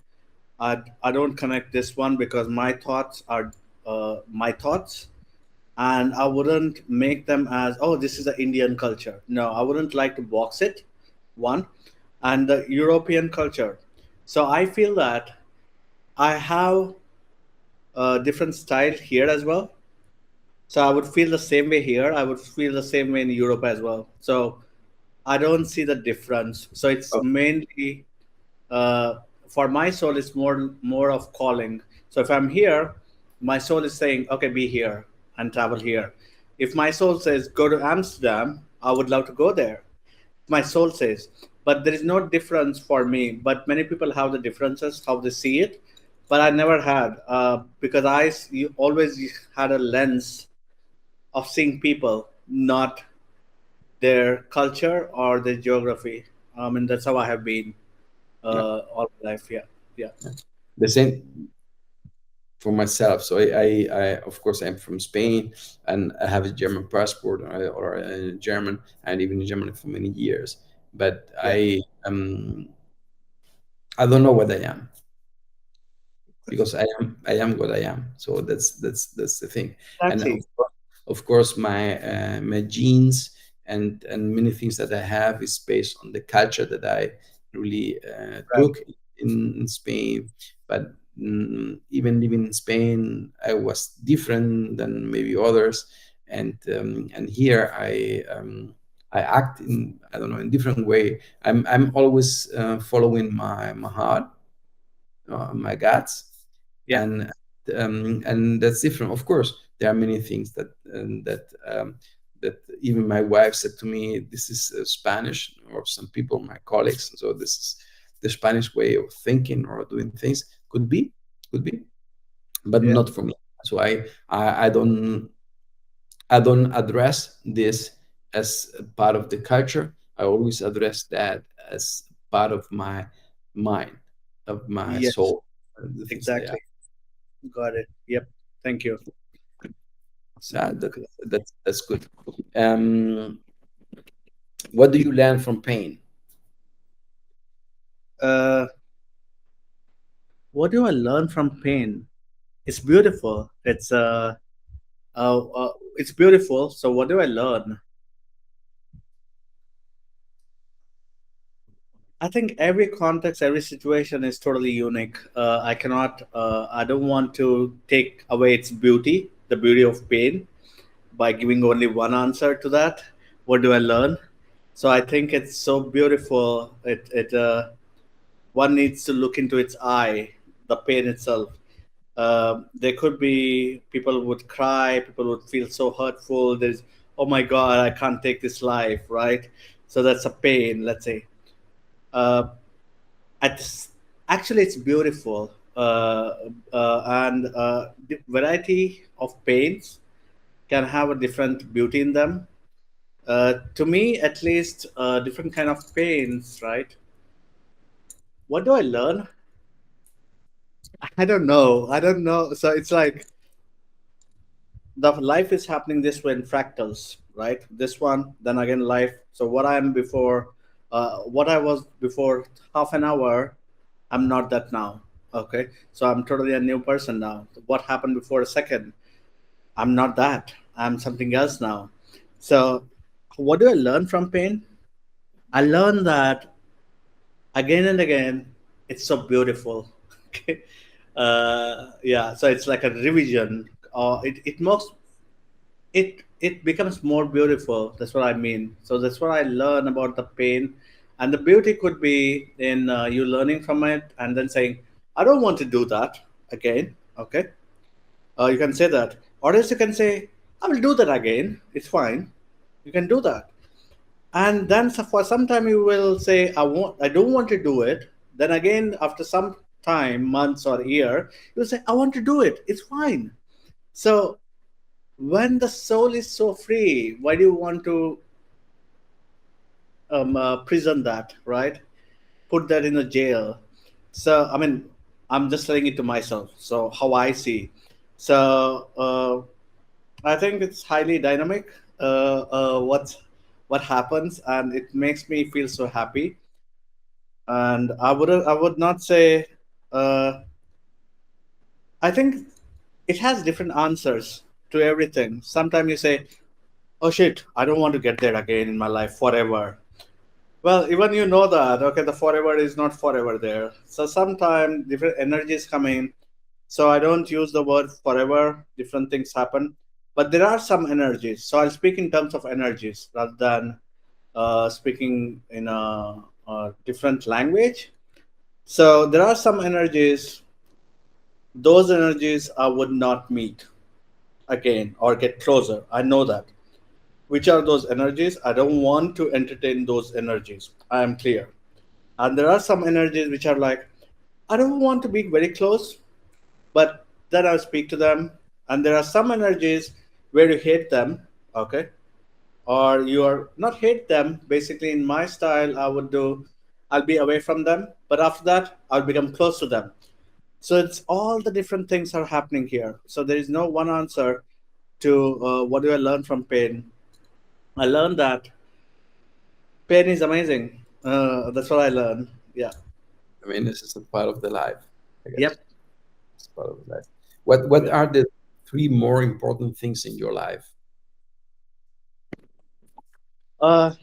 I don't connect this one because my thoughts are my thoughts, and I wouldn't make them as, oh, this is the Indian culture. No, I wouldn't like to box it, one, and the European culture. So I feel that I have a different style here as well. So I would feel the same way here. I would feel the same way in Europe as well. So I don't see the difference. So it's Oh, mainly uh, for my soul, it's more of calling. So if I'm here, my soul is saying, okay, be here and travel here. If my soul says go to Amsterdam, I would love to go there. My soul says, but there is no difference for me. But many people have the differences how they see it, but I never had because you always had a lens of seeing people, not their culture or their geography. I mean, that's how I have been yeah, all my life. Yeah, yeah, yeah. The same for myself. So of course, I'm from Spain, and I have a German passport, or a German, and even in Germany for many years. But yeah. I don't know what I am, because I am what I am. So that's the thing. And Exactly. of course, my genes and many things that I have is based on the culture that I really Right. took in Spain. But even living in Spain, I was different than maybe others, and here I act in, I don't know, in different way. I'm always following my heart, my guts, Yeah. and that's different. Of course, there are many things that even my wife said to me, this is Spanish, or some people, my colleagues, so this is the Spanish way of thinking or doing things. Could be, but Yeah. not for me. So I don't address this as a part of the culture. I always address that as part of my mind, of my Yes. soul, the things that I Exactly. am. Got it. Yep. Thank you. Yeah, that's good. Um, what do you learn from pain? Uh, what do I learn from pain? It's beautiful. It's beautiful. So what do I learn? I think every context, every situation is totally unique. I cannot. I don't want to take away its beauty, the beauty of pain, by giving only one answer to that. What do I learn? So I think it's so beautiful. It one needs to look into its eye, the pain itself. There could be people would cry, people would feel so hurtful. There's, oh my God, I can't take this life, right? So that's a pain, let's say. Uh, at this, Actually, it's beautiful, and the variety of paints can have a different beauty in them. To me, at least, different kind of paints, right? What do I learn? I don't know. I don't know. So it's like the life is happening this way in fractals, right? This one, then again life. So what I am before, what I was before half an hour, I'm not that now. Okay, so I'm totally a new person now. What happened before a second? I'm not that. I'm something else now. So what do I learn from pain? I learned that again and again, it's so beautiful. Okay. Yeah, so it's like a revision. It becomes more beautiful. That's what I mean. So that's what I learn about the pain, and the beauty could be in you learning from it and then saying, I don't want to do that again. Okay. You can say that, or else you can say, I will do that again, it's fine. You can do that. And then for some time you will say, I don't want to do it. Then again, after some time, months or year, you'll say, I want to do it, it's fine. So when the soul is so free, why do you want to prison that, right? Put that in a jail. So I mean, I'm just telling it to myself, so how I see. So I think it's highly dynamic, what happens, and it makes me feel so happy. And I would not say, uh, I think it has different answers to everything. Sometimes you say, oh shit, I don't want to get there again in my life forever. Well, even you know that, okay, the forever is not forever there. So sometimes different energies come in. So I don't use the word forever, different things happen. But there are some energies. So I'll speak in terms of energies rather than speaking in a different language. So there are some energies, those energies I would not meet again or get closer. I know that. Which are those energies? I don't want to entertain those energies. I am clear. And there are some energies which are like, I don't want to be very close, but then I'll speak to them. And there are some energies where you hate them, okay? Or you are not hate them. Basically, in my style, I would do, I'll be away from them, but after that, I'll become close to them. So it's all the different things are happening here. So there is no one answer to what do I learn from pain. I learned that pain is amazing. That's what I learned. Yeah. I mean, this is a part of the life, I guess. Yep. It's part of the life. What are the three more important things in your life? Uh,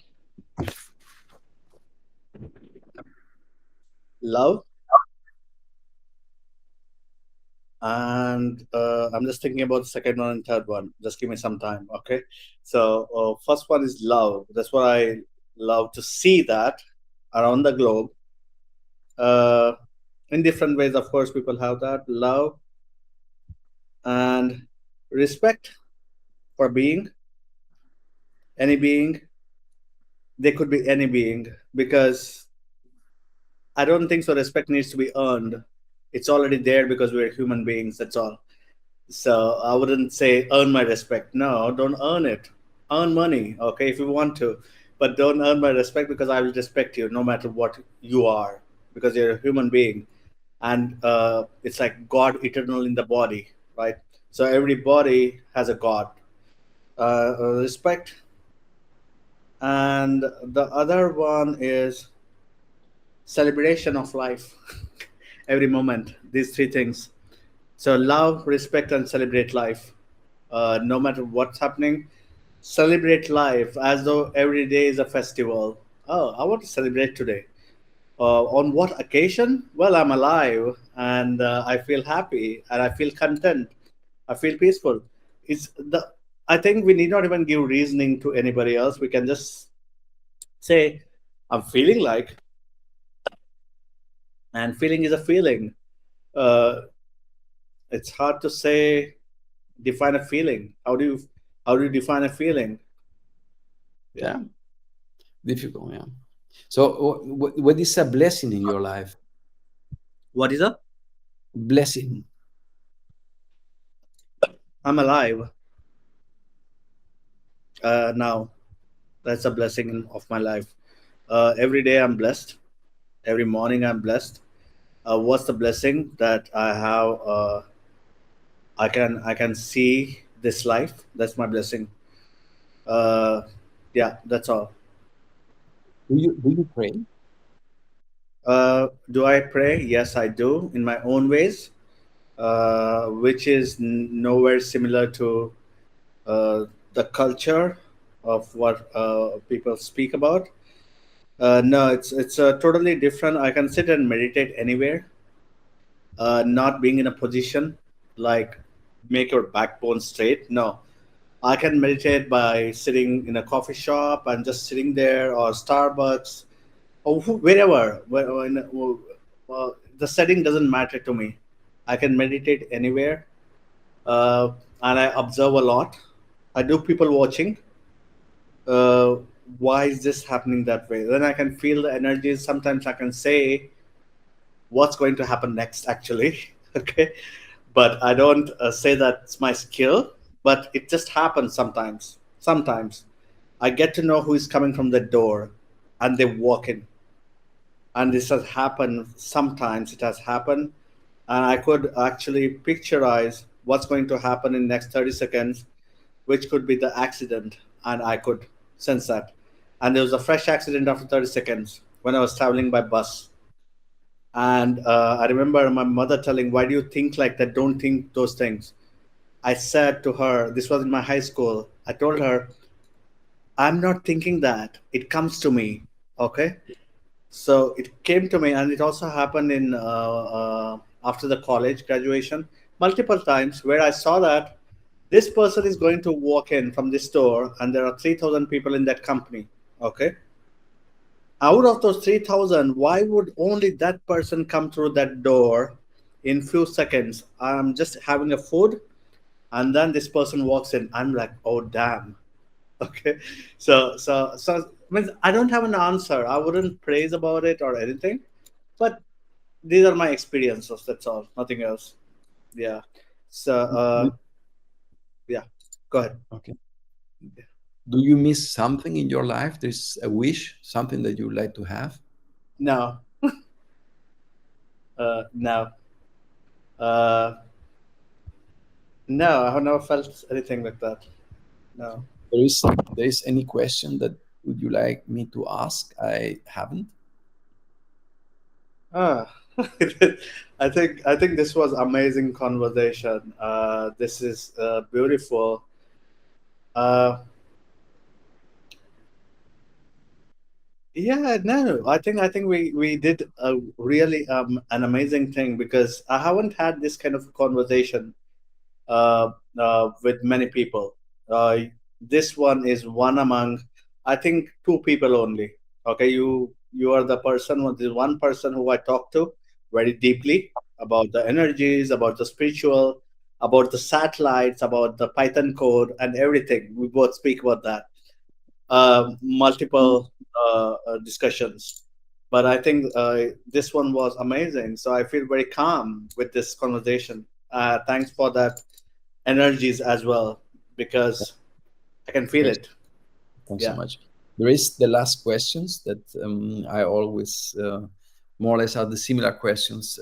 Love, and I'm just thinking about the second one and third one. Just give me some time, okay? So first one is love. That's what I love to see that around the globe. Uh, in different ways, of course, people have that love and respect for being any being. They could be any being because I don't think so. Respect needs to be earned. It's already there because we're human beings. That's all. So I wouldn't say earn my respect. No, don't earn it. Earn money, okay, if you want to, but don't earn my respect because I will respect you no matter what you are because you're a human being, and it's like God eternal in the body, right? So every body has a God. Respect, and the other one is celebration of life. Every moment, these three things. So love, respect, and celebrate life. No matter what's happening, celebrate life as though every day is a festival. Oh, I want to celebrate today. On what occasion? Well, I'm alive and I feel happy and I feel content. I feel peaceful. It's the. I think we need not even give reasoning to anybody else. We can just say I'm feeling like, and feeling is a feeling. Uh, it's hard to say define a feeling. How do you define a feeling? Yeah. Yeah, difficult. Yeah. So, what is a blessing in your life? What is a Blessing. I'm alive now. That's a blessing of my life. Every day I'm blessed. Every morning I'm blessed. What's the blessing that I have? I can see this life. That's my blessing. Uh, yeah, that's all. Do you pray? Do I pray? Yes, I do in my own ways, which is nowhere similar to uh, the culture of what people speak about. No, it's totally different. I can sit and meditate anywhere, not being in a position like make your backbone straight. No, I can meditate by sitting in a coffee shop and just sitting there, or Starbucks, or wherever. The setting doesn't matter to me. I can meditate anywhere, uh, and I observe a lot. I do people watching. Uh, why is this happening that way? Then I can feel the energies. Sometimes I can say what's going to happen next, actually. Okay, but I don't say that's my skill. But it just happens sometimes. Sometimes I get to know who is coming from the door, and they walk in. And this has happened sometimes. It has happened, and I could actually picturize what's going to happen in next 30 seconds, which could be the accident, and I could sense that. And there was a fresh accident after 30 seconds when I was traveling by bus. And I remember my mother telling, "Why do you think like that? Don't think those things." I said to her, this was in my high school, I told her, "I'm not thinking that. It comes to me." Okay. So it came to me, and it also happened in after the college graduation multiple times, where I saw that this person is going to walk in from this store, and there are 3,000 people in that company. Okay. Out of those 3,000, why would only that person come through that door in few seconds? I'm just having a food, and then this person walks in. I'm like, oh damn. Okay. So means I don't have an answer. I wouldn't praise about it or anything, but these are my experiences. That's all. Nothing else. Yeah. So Do- yeah. Go ahead. Okay. Do you miss something in your life? There's a wish, something that you would like to have? No. No. Uh, no. I have never felt anything like that. No. There is any question that would you like me to ask? I haven't. Ah. I think this was amazing conversation. This is beautiful. Uh, Yeah, no, I think we did a really an amazing thing, because I haven't had this kind of conversation uh, with many people. Uh, this one is one among, I think, two people only. Okay, you are the person, the one person who I talk to very deeply about the energies, about the spiritual, about the satellites, about the Python code, and everything. We both speak about that, multiple discussions. But I think this one was amazing. So I feel very calm with this conversation. Thanks for that energies as well, because I can feel Thanks, it. thanks so Yeah. much. There is the last questions that I always more or less are the similar questions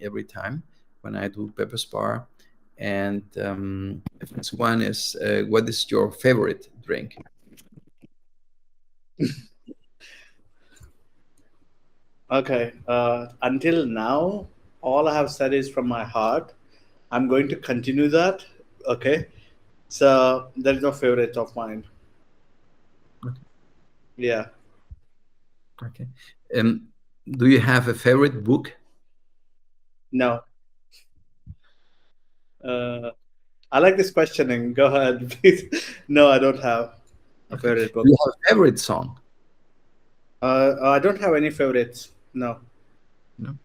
every time when I do Pepper Spar. And the first one is, what is your favorite drink? Okay. Until now, all I have said is from my heart. I'm going to continue that. Okay. So there is no favorite of mine. Okay. Yeah. Okay. Um, do you have a favorite book? No. Uh, I like this questioning. Go ahead, please. No, I don't have a Okay. favorite Do book. you have a favorite song? I don't have any favorites. No. No.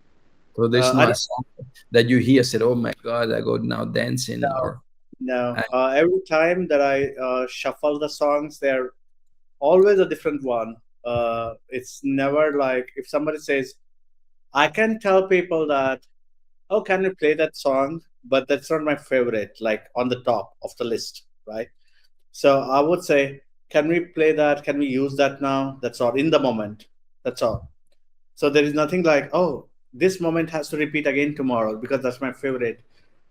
So there's I no a don't song that you hear said, "Oh my God, I go now dancing," know. or No. I, Every time that I shuffle the songs, they're always a different one. It's never like if somebody says, I can tell people that, oh, can you play that song? But that's not my favorite, like on the top of the list, right? So I would say, can we play that? Can we use that now? That's all in the moment. That's all. So there is nothing like, oh, this moment has to repeat again tomorrow because that's my favorite.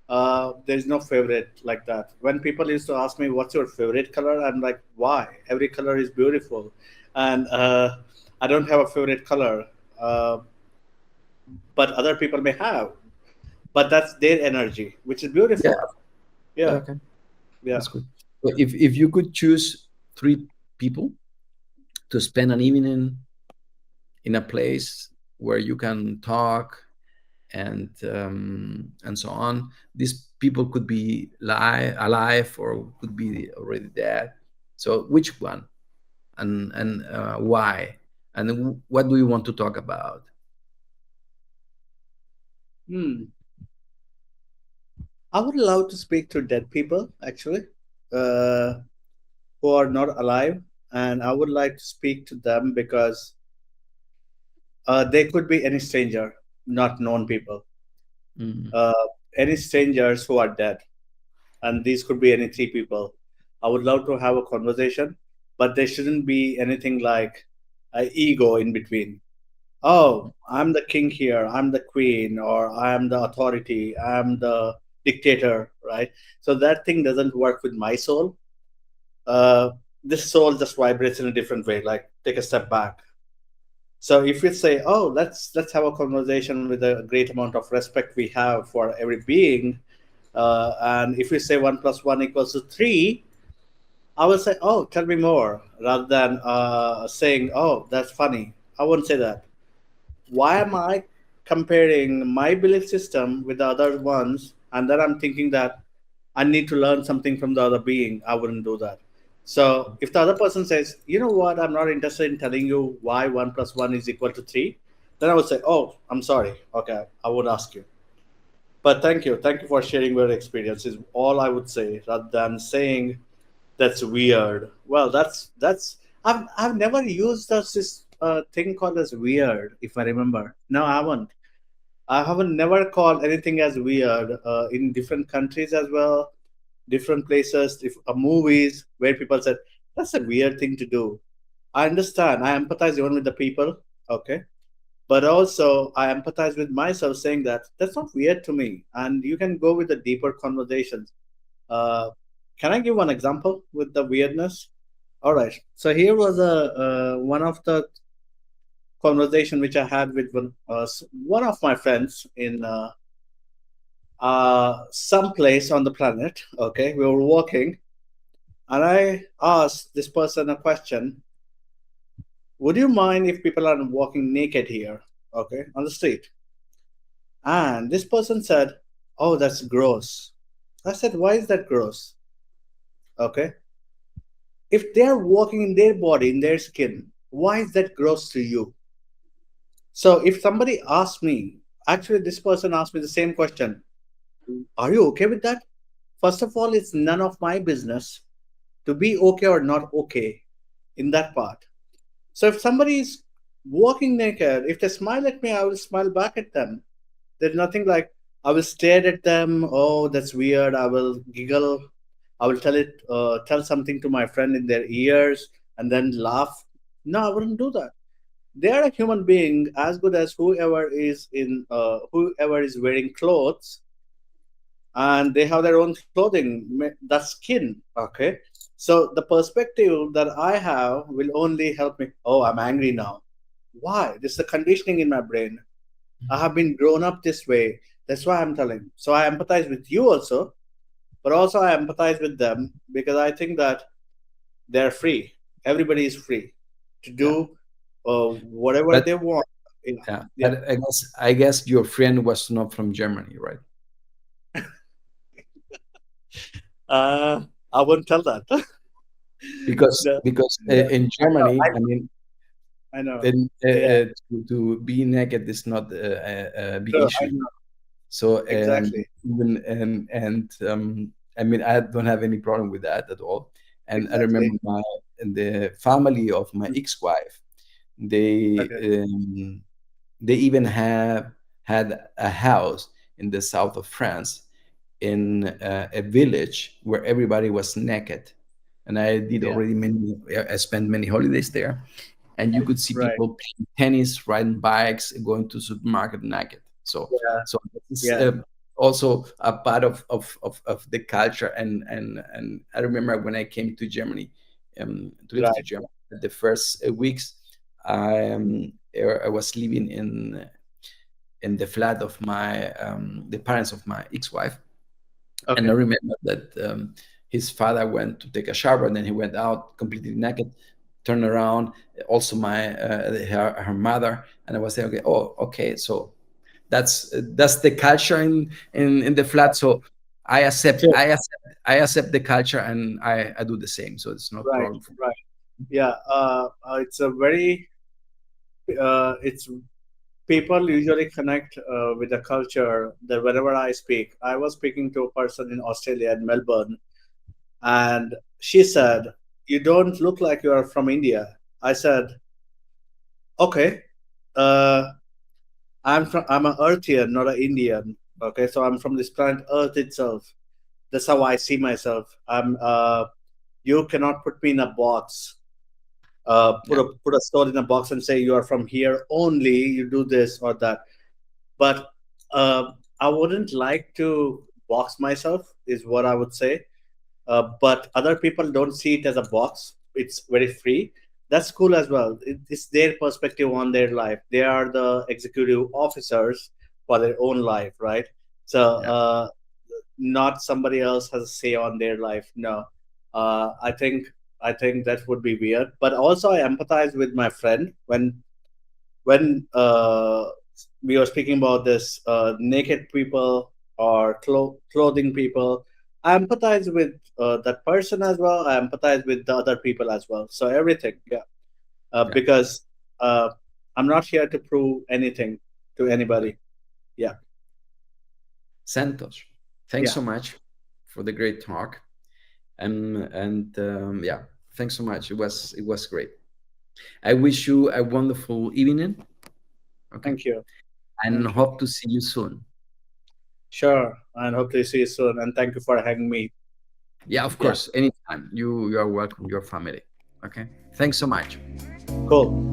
There is no favorite like that. When people used to ask me, what's your favorite color? I'm like, why? Every color is beautiful. And I don't have a favorite color, uh, but other people may have. But that's their energy, which is yeah, beautiful. yeah, Yeah, okay, yeah. that's good. But if you could choose three people to spend an evening in a place where you can talk and so on, these people could be alive or could be already dead. So which one and why and what do you want to talk about? Hmm. I would love to speak to dead people, actually, uh, who are not alive. And I would like to speak to them because they could be any stranger, not known people, Mm, uh, any strangers who are dead. And these could be any three people. I would love to have a conversation, but there shouldn't be anything like an ego in between. Oh, I'm the king here, I'm the queen, or I'm the authority, I'm the dictator, right? So that thing doesn't work with my soul. Uh, this soul just vibrates in a different way. Like take a step back. So if you say, oh, let's have a conversation with a great amount of respect we have for every being, and if you say one plus one equals to three, I will say, oh, tell me more, rather than saying, oh, that's funny. I wouldn't say that. Why am I comparing my belief system with the other ones, and then I'm thinking that I need to learn something from the other being? I wouldn't do that. So if the other person says, you know what, I'm not interested in telling you why one plus one is equal to three, then I would say, oh, I'm sorry. Okay, I would ask you. But thank you for sharing your experience. Is all I would say, rather than saying that's weird. Well, that's I've never used this thing called as weird. If I remember, no, I haven't. I haven't never called anything as weird in different countries as well, different places, movies where people said that's a weird thing to do. I understand. I empathize even with the people. Okay, but also I empathize with myself, saying that that's not weird to me, and you can go with the deeper conversations. Uh, can I give one example with the weirdness? All right. So here was a one of the conversation which I had with one of my friends in some place on the planet. Okay, we were walking, and I asked this person a question: would you mind if people are walking naked here? Okay, on the street. And this person said, "Oh, that's gross." I said, "Why is that gross?" Okay, if they're walking in their body, in their skin, why is that gross to you? So if somebody asks me, actually, this person asked me the same question: are you okay with that? First of all, it's none of my business to be okay or not okay in that part. So if somebody is walking naked, if they smile at me, I will smile back at them. There's nothing like I will stare at them. Oh, that's weird. I will giggle. I will tell something to my friend in their ears and then laugh. No, I wouldn't do that. They are a human being as good as whoever is wearing clothes, and they have their own clothing, that's skin. Okay, so the perspective that I have will only help me. Oh, I'm angry now. Why? This is the conditioning in my brain. I have been grown up this way. That's why I'm telling. So I empathize with you also, but also I empathize with them because I think that they're free. Everybody is free to yeah, do whatever but they want. Yeah, yeah, yeah. but I guess your friend was not from Germany, right? Uh, I wouldn't tell that. because No, because no, in no, Germany, I mean, I know. then Yeah, to be naked is not a big sure, I issue. know. So Exactly. even and I mean, I don't have any problem with that at all. And I remember Exactly. the family of my ex-wife, they Okay. they even have had a house in the south of France, in a village where everybody was naked. And I did Yeah. already many, I spent many holidays there. And you could see Right. people playing tennis, riding bikes, going to supermarket naked. Yeah. So this is Yeah. also a part of the culture. And I remember when I came to Germany, to live to Right. Germany, the first weeks, I was living in the flat of the parents of my ex-wife. And I Okay. remember that his father went to take a shower, and then he went out completely naked, turned around. Also, her mother, and I was saying, okay, oh, okay, so that's the culture in the flat. So I accept, Sure. I accept, I accept the culture, and I do the same. So it's no Right. problem for me. Right. Yeah. It's a very it's people usually connect with the culture that whenever I speak. I was speaking to a person in Australia in Melbourne, and she said, "You don't look like you are from India." I said, "Okay, uh, I'm an Earthian, not an Indian. Okay, so I'm from this planet Earth itself. That's how I see myself. You cannot put me in a box. Yeah, Put a soul in a box and say you are from here only. You do this or that. But I wouldn't like to box myself. Is what I would say. But other people don't see it as a box. It's very free. That's cool as well. It's their perspective on their life. They are the executive officers for their own life, right? So yeah, not somebody else has a say on their life. No, I think that would be weird. But also, I empathize with my friend when we were speaking about this naked people or clothing people. I empathize with that person as well. I empathize with the other people as well. So everything, yeah. yeah. Because uh, I'm not here to prove anything to anybody. Yeah, Santosh, thanks yeah. so much for the great talk. And yeah, thanks so much. It was great. I wish you a wonderful evening. Okay, Thank you, and thank you. hope to see you soon. Sure, and hopefully see you soon. And thank you for having me. Yeah, of Yeah, course, anytime. You are welcome. Your family. Okay, thanks so much. cool.